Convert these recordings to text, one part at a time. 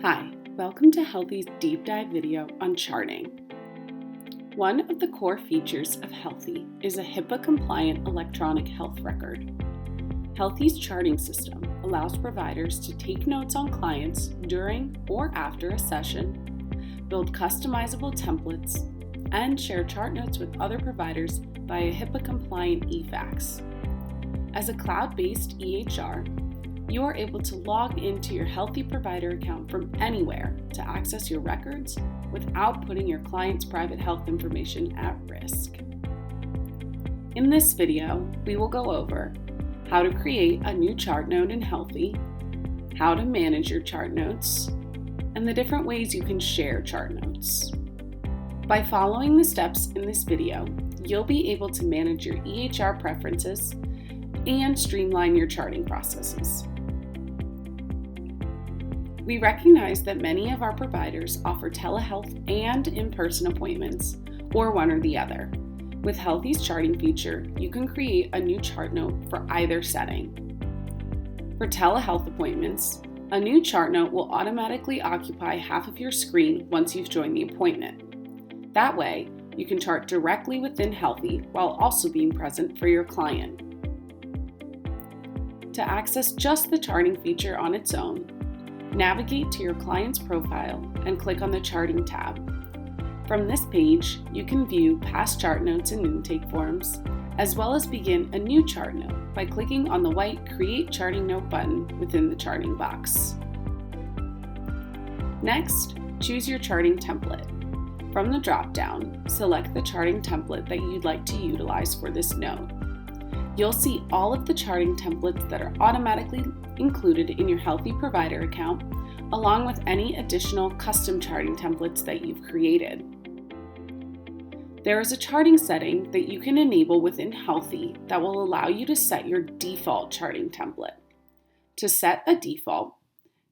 Hi, welcome to Healthie's deep dive video on charting. One of the core features of Healthie is a HIPAA-compliant electronic health record. Healthie's charting system allows providers to take notes on clients during or after a session, build customizable templates, and share chart notes with other providers via HIPAA-compliant Efax. As a cloud-based EHR, you are able to log into your Healthie provider account from anywhere to access your records without putting your client's private health information at risk. In this video, we will go over how to create a new chart note in Healthie, how to manage your chart notes, and the different ways you can share chart notes. By following the steps in this video, you'll be able to manage your EHR preferences and streamline your charting processes. We recognize that many of our providers offer telehealth and in-person appointments, or one or the other. With Healthie's charting feature, you can create a new chart note for either setting. For telehealth appointments, a new chart note will automatically occupy half of your screen once you've joined the appointment. That way, you can chart directly within Healthie while also being present for your client. To access just the charting feature on its own, navigate to your client's profile and click on the Charting tab. From this page, you can view past chart notes and intake forms, as well as begin a new chart note by clicking on the white Create Charting Note button within the charting box. Next, choose your charting template. From the drop-down, select the charting template that you'd like to utilize for this note. You'll see all of the charting templates that are automatically included in your Healthie provider account, along with any additional custom charting templates that you've created. There is a charting setting that you can enable within Healthie that will allow you to set your default charting template. To set a default,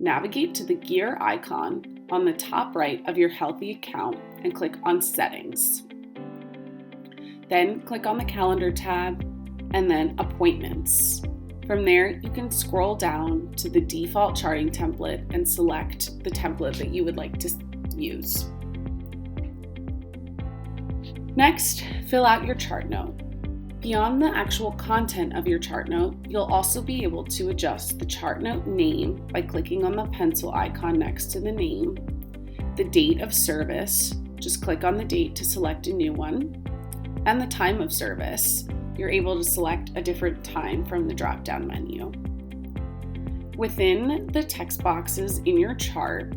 navigate to the gear icon on the top right of your Healthie account and click on Settings. Then click on the Calendar tab and then Appointments. From there, you can scroll down to the default charting template and select the template that you would like to use. Next, fill out your chart note. Beyond the actual content of your chart note, you'll also be able to adjust the chart note name by clicking on the pencil icon next to the name, the date of service, just click on the date to select a new one, and the time of service. You're able to select a different time from the drop-down menu. Within the text boxes in your chart,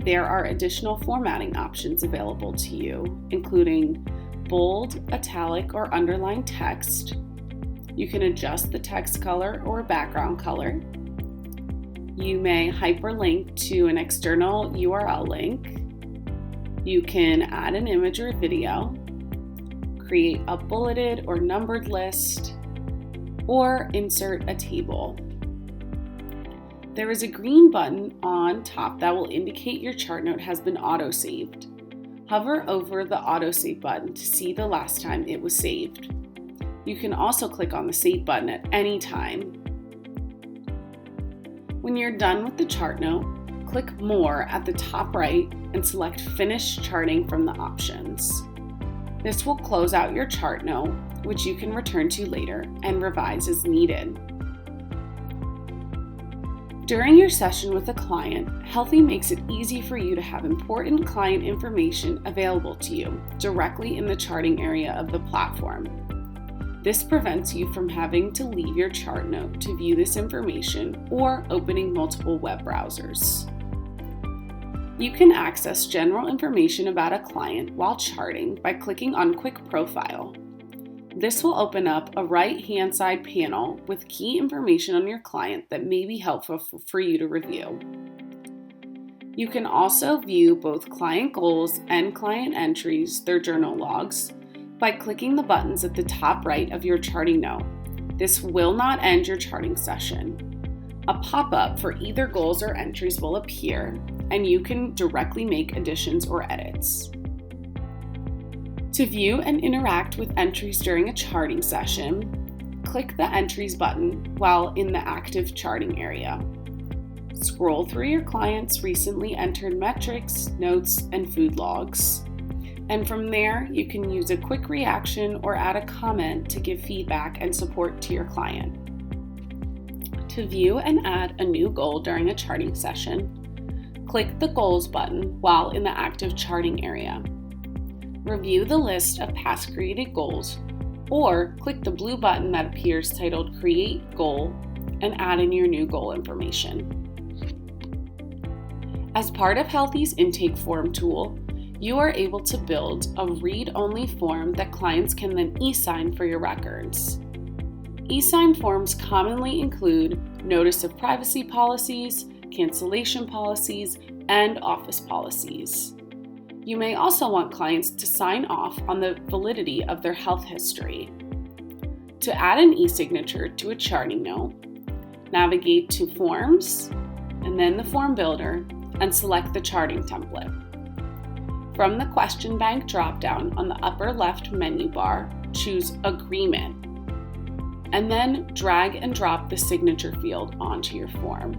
there are additional formatting options available to you, including bold, italic, or underlined text. You can adjust the text color or background color. You may hyperlink to an external URL link. You can add an image or video, create a bulleted or numbered list, or insert a table. There is a green button on top that will indicate your chart note has been auto-saved. Hover over the auto-save button to see the last time it was saved. You can also click on the Save button at any time. When you're done with the chart note, click More at the top right and select Finish Charting from the options. This will close out your chart note, which you can return to later and revise as needed. During your session with a client, Healthie makes it easy for you to have important client information available to you directly in the charting area of the platform. This prevents you from having to leave your chart note to view this information or opening multiple web browsers. You can access general information about a client while charting by clicking on Quick Profile. This will open up a right-hand side panel with key information on your client that may be helpful for you to review. You can also view both client goals and client entries, their journal logs, by clicking the buttons at the top right of your charting note. This will not end your charting session. A pop-up for either goals or entries will appear, and you can directly make additions or edits. To view and interact with entries during a charting session, click the Entries button while in the active charting area. Scroll through your client's recently entered metrics, notes, and food logs. And from there, you can use a quick reaction or add a comment to give feedback and support to your client. To view and add a new goal during a charting session, click the Goals button while in the active charting area. Review the list of past created goals, or click the blue button that appears titled Create Goal and add in your new goal information. As part of Healthie's intake form tool, you are able to build a read-only form that clients can then e-sign for your records. E-sign forms commonly include notice of privacy policies, cancellation policies, and office policies. You may also want clients to sign off on the validity of their health history. To add an e-signature to a charting note, navigate to Forms, and then the Form Builder, and select the charting template. From the question bank dropdown on the upper left menu bar, choose Agreement, and then drag and drop the signature field onto your form.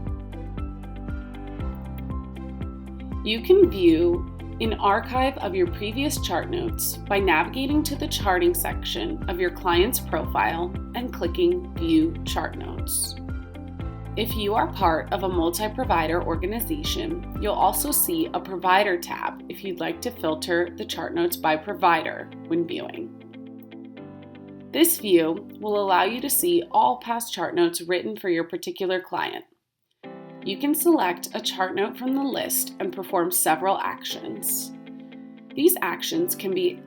You can view an archive of your previous chart notes by navigating to the charting section of your client's profile and clicking View Chart Notes. If you are part of a multi-provider organization, you'll also see a Provider tab if you'd like to filter the chart notes by provider when viewing. This view will allow you to see all past chart notes written for your particular client. You can select a chart note from the list and perform several actions. These actions can be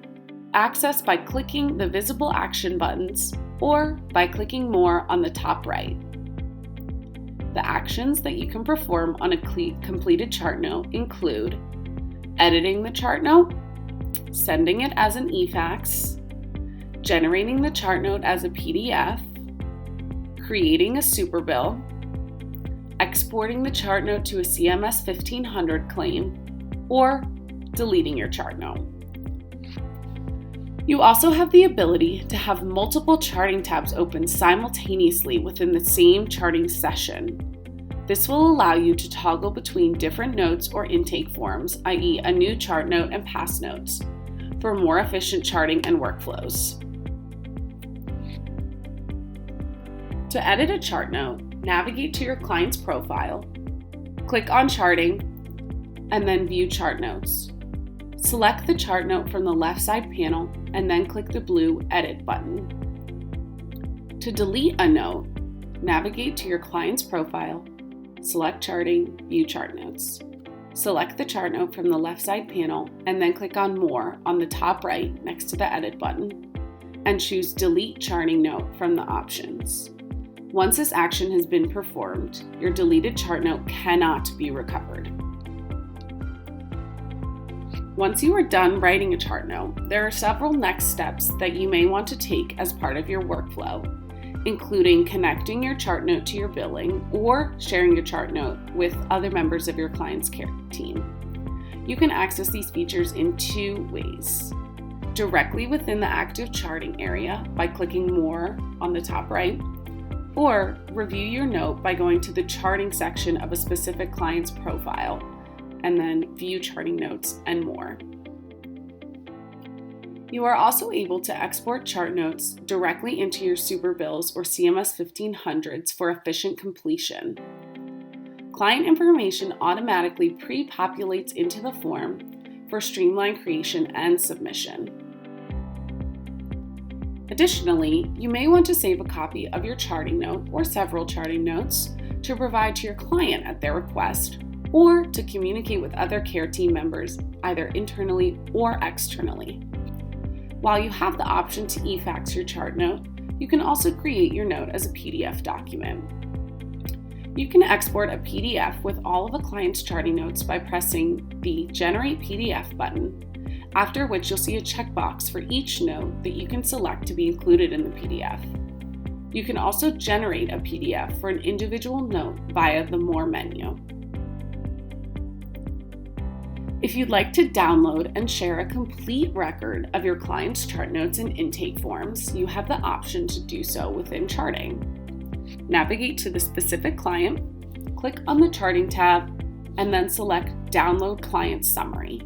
accessed by clicking the visible action buttons or by clicking more on the top right. The actions that you can perform on a completed chart note include editing the chart note, sending it as an Efax, generating the chart note as a PDF, creating a super bill, exporting the chart note to a CMS 1500 claim, or deleting your chart note. You also have the ability to have multiple charting tabs open simultaneously within the same charting session. This will allow you to toggle between different notes or intake forms, i.e. a new chart note and past notes, for more efficient charting and workflows. To edit a chart note, navigate to your client's profile, click on Charting, and then View Chart Notes. Select the chart note from the left side panel and then click the blue Edit button. To delete a note, navigate to your client's profile, select Charting, View Chart Notes. Select the chart note from the left side panel and then click on More on the top right next to the Edit button and choose Delete Charting Note from the options. Once this action has been performed, your deleted chart note cannot be recovered. Once you are done writing a chart note, there are several next steps that you may want to take as part of your workflow, including connecting your chart note to your billing or sharing your chart note with other members of your client's care team. You can access these features in two ways: directly within the active charting area by clicking More on the top right, or review your note by going to the charting section of a specific client's profile and then View Charting Notes and More. You are also able to export chart notes directly into your super bills or CMS 1500s for efficient completion. Client information automatically pre-populates into the form for streamlined creation and submission. Additionally, you may want to save a copy of your charting note or several charting notes to provide to your client at their request, or to communicate with other care team members, either internally or externally. While you have the option to eFax your chart note, you can also create your note as a PDF document. You can export a PDF with all of a client's charting notes by pressing the Generate PDF button, after which you'll see a checkbox for each note that you can select to be included in the PDF. You can also generate a PDF for an individual note via the More menu. If you'd like to download and share a complete record of your client's chart notes and intake forms, you have the option to do so within charting. Navigate to the specific client, click on the Charting tab and then select Download Client Summary.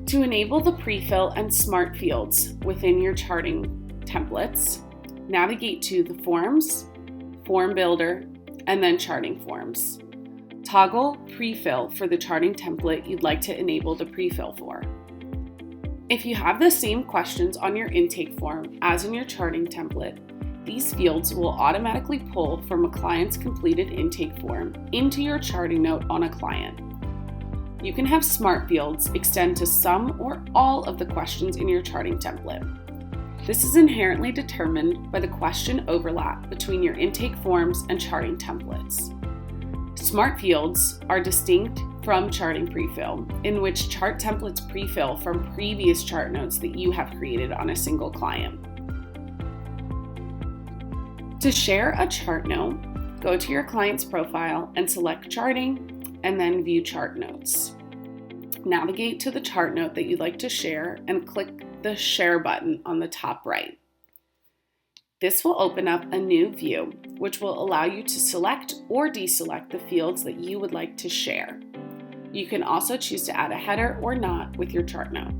To enable the pre-fill and smart fields within your charting templates, navigate to the Forms, Form Builder, and then Charting Forms. Toggle Pre-fill for the charting template you'd like to enable the pre-fill for. If you have the same questions on your intake form as in your charting template, these fields will automatically pull from a client's completed intake form into your charting note on a client. You can have smart fields extend to some or all of the questions in your charting template. This is inherently determined by the question overlap between your intake forms and charting templates. Smart fields are distinct from charting prefill, in which chart templates prefill from previous chart notes that you have created on a single client. To share a chart note, go to your client's profile and select Charting, and then View Chart Notes. Navigate to the chart note that you'd like to share and click the Share button on the top right. This will open up a new view, which will allow you to select or deselect the fields that you would like to share. You can also choose to add a header or not with your chart note.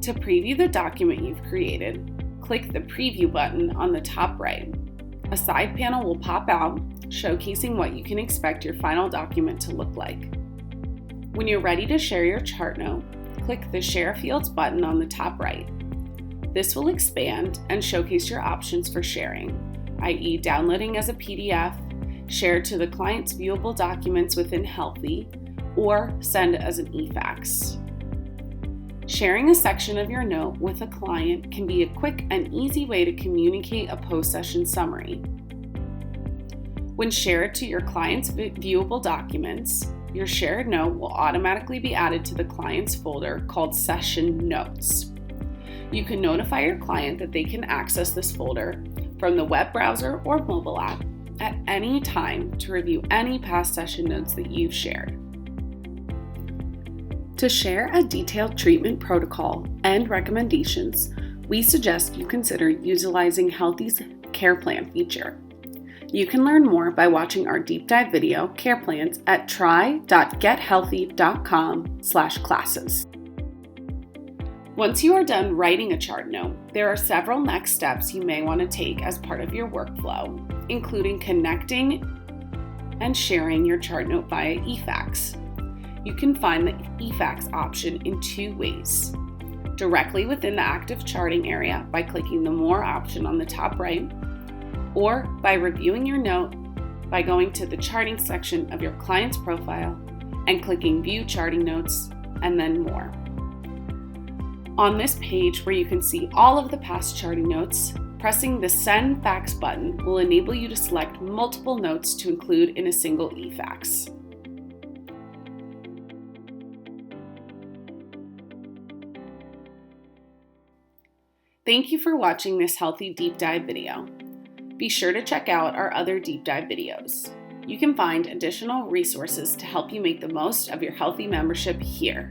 To preview the document you've created, click the Preview button on the top right. A side panel will pop out, showcasing what you can expect your final document to look like. When you're ready to share your chart note, click the Share Fields button on the top right. This will expand and showcase your options for sharing, i.e. downloading as a PDF, share to the client's viewable documents within Healthie, or send as an Efax. Sharing a section of your note with a client can be a quick and easy way to communicate a post-session summary. When shared to your client's viewable documents, your shared note will automatically be added to the client's folder called Session Notes. You can notify your client that they can access this folder from the web browser or mobile app at any time to review any past session notes that you've shared. To share a detailed treatment protocol and recommendations, we suggest you consider utilizing Healthie's Care Plan feature. You can learn more by watching our deep dive video, Care Plans, at try.gethealthie.com/classes. Once you are done writing a chart note, there are several next steps you may want to take as part of your workflow, including connecting and sharing your chart note via Efax. You can find the Efax option in two ways: directly within the active charting area by clicking the More option on the top right, or by reviewing your note by going to the charting section of your client's profile and clicking View Charting Notes and then More. On this page, where you can see all of the past charting notes, pressing the Send Fax button will enable you to select multiple notes to include in a single Efax. Thank you for watching this Healthie deep dive video. Be sure to check out our other deep dive videos. You can find additional resources to help you make the most of your Healthie membership here.